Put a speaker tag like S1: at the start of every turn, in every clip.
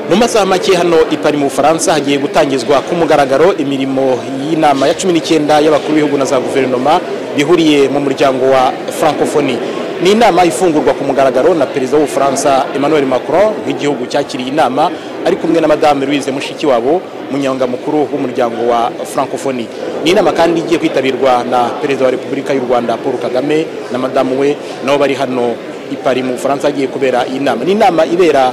S1: mu masaha make hano i Paris mu Bufaransa hagiye gutangizwa ku mugaragaro imirimo y'inama ya 19 y'abakuru b'ibihugu na za guverinoma bihuriye mu muryango wa Francophonie. Ni inama ifungurwa ku mugaragaro na perezida w'Ubufaransa Emmanuel Macron nk'igihugu cyakiriye inama ari kumwe na Madame Louise Mushikiwabo munyanga mukuru w'umuryango wa Francophonie. Ni inama kandi igiye kwitabirwa na perezida wa Repubulika y'u Rwanda Paul Kagame na Madame we nabo bari hano i Paris mu Bufaransa hagiye kubera inama. Ni inama ibera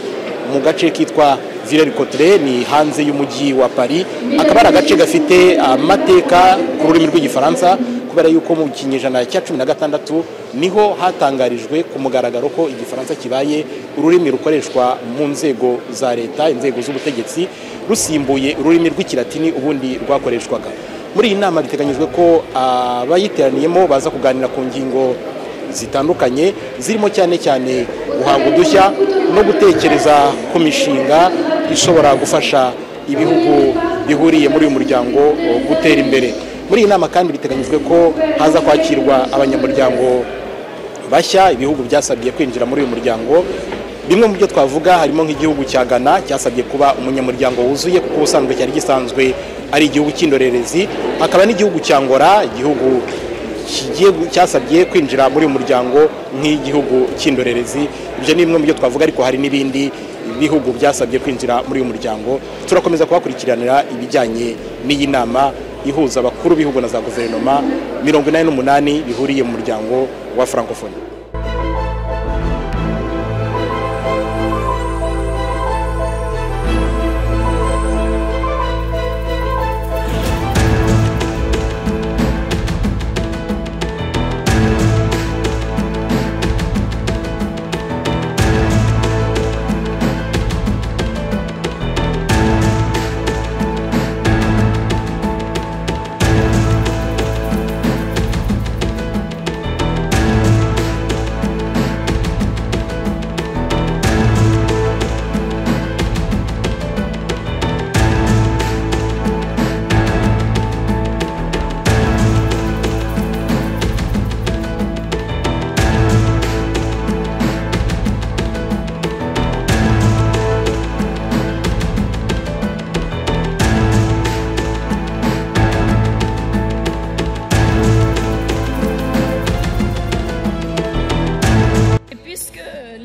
S1: mu gace kitwa Villers-Cotterêts ni hanze y'umujyi wa Paris, akaba ari agace gafite amateka ku rurimi rw'igifaransa kubera yuko mu kinyejana cya 16 niho hatangarijwe ku mugaragaro ko igifaransa kibaye ururimi rukoreshwa mu nzego za leta, inzego z'ubutegetsi, rusimbuye ururimi rw'ikilatini ubundi rwakoreshwaga. Muri iyi nama biteganyijwe ko abayiteraniyemo baza kuganira ku ngingo zitandukanye zirimo cyane guhabwa udushya no gutekereza ku mishinga ishobora gufasha ibihugu bihuriye muri uyu muryango gutera imbere. Muri iyi nama kandi biteganyijwe ko haza kwakirwa abanyamuryango bashya ibihugu byasabye kwinjira muri uyu muryango. Bimwe mu byo twavuga harimo nk'igihugu cya Ghana cyasabye kuba umunyamuryango wuzuye kuko ubusanzwe cyari gisanzwe ari igihugu cy'indorerezi, hakaba n'igihugu cya Angola, igihugu cyasabye kwinjira muri uyu muryango nk'igihugu cy'indorerezi. Ibyo ni bimwe mu byo twavuga, ariko hari n'ibindi bihugu byasabye kwinjira muri uyu muryango. Turakomeza kubakurikiranira ibijyanye n'iyi nama ihuza abakuru b'ibihugu na za guverinoma 88 bihuriye mu muryango wa Francophonie.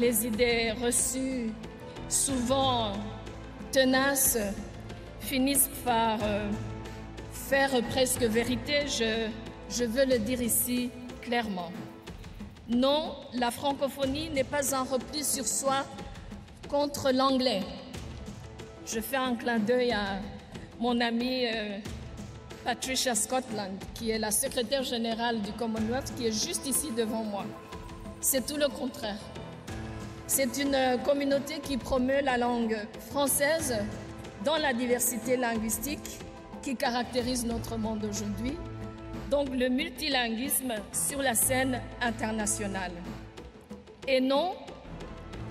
S2: Les idées reçues, souvent tenaces, finissent par faire presque vérité. Je veux le dire ici clairement. Non, la francophonie n'est pas un repli sur soi contre l'anglais. Je fais un clin d'œil à mon amie Patricia Scotland, qui est la secrétaire générale du Commonwealth, qui est juste ici devant moi. C'est tout le contraire. C'est une communauté qui promeut la langue française dans la diversité linguistique qui caractérise notre monde aujourd'hui, donc le multilinguisme sur la scène internationale. Et non,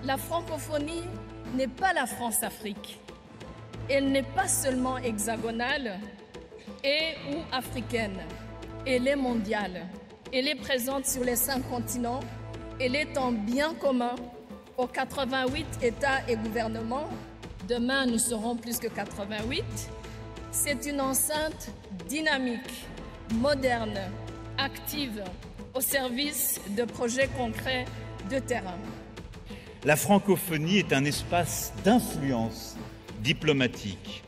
S2: la francophonie n'est pas la France-Afrique. Elle n'est pas seulement hexagonale et ou africaine. Elle est mondiale. Elle est présente sur les 5 continents. Elle est en bien commun aux 88 États et gouvernements. Demain, nous serons plus que 88. C'est une enceinte dynamique, moderne, active, au service de projets concrets de terrain.
S3: La francophonie est un espace d'influence diplomatique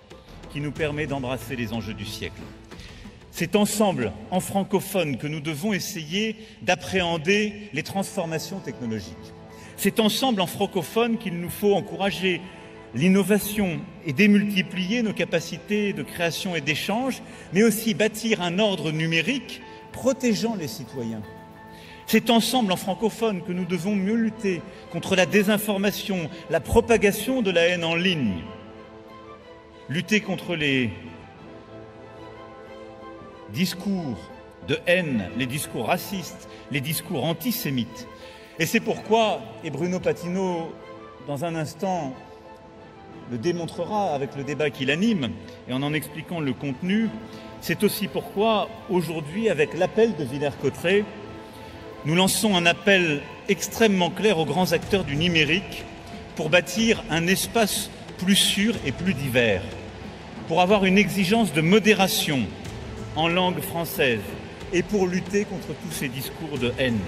S3: qui nous permet d'embrasser les enjeux du siècle. C'est ensemble, en francophone, que nous devons essayer d'appréhender les transformations technologiques. C'est ensemble, en francophone, qu'il nous faut encourager l'innovation et démultiplier nos capacités de création et d'échange, mais aussi bâtir un ordre numérique protégeant les citoyens. C'est ensemble, en francophone, que nous devons mieux lutter contre la désinformation, la propagation de la haine en ligne, lutter contre les discours de haine, les discours racistes, les discours antisémites. Et c'est pourquoi, et Bruno Patino, dans un instant, le démontrera avec le débat qu'il anime et en expliquant le contenu, c'est aussi pourquoi, aujourd'hui, avec l'appel de Villers-Cotterêts, nous lançons un appel extrêmement clair aux grands acteurs du numérique pour bâtir un espace plus sûr et plus divers, pour avoir une exigence de modération en langue française et pour lutter contre tous ces discours de haine.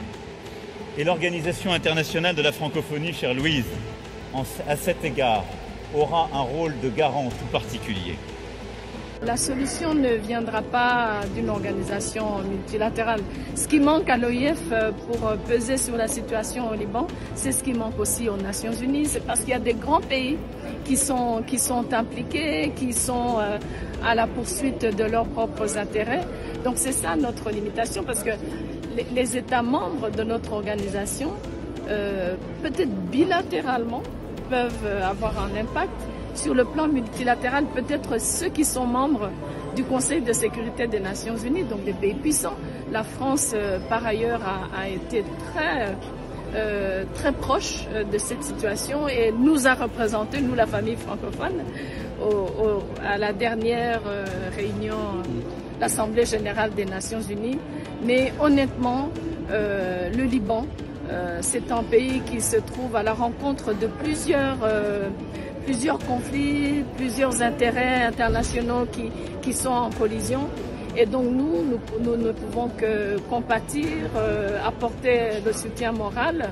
S3: Et l'Organisation internationale de la francophonie, chère Louise, à cet égard, aura un rôle de garant tout particulier.
S2: La solution ne viendra pas d'une organisation multilatérale. Ce qui manque à l'OIF pour peser sur la situation au Liban, c'est ce qui manque aussi aux Nations Unies. C'est parce qu'il y a des grands pays qui sont impliqués, qui sont à la poursuite de leurs propres intérêts. Donc c'est ça notre limitation, parce que les États membres de notre organisation, peut-être bilatéralement, peuvent avoir un impact. Sur le plan multilatéral, peut-être ceux qui sont membres du Conseil de sécurité des Nations Unies, donc des pays puissants. La France, par ailleurs, a été très proche de cette situation et nous a représentés, nous la famille francophone, à la dernière réunion de l'Assemblée générale des Nations Unies. Mais honnêtement, le Liban, c'est un pays qui se trouve à la rencontre de plusieurs conflits, plusieurs intérêts internationaux qui sont en collision. Et donc nous ne pouvons que compatir, apporter le soutien moral.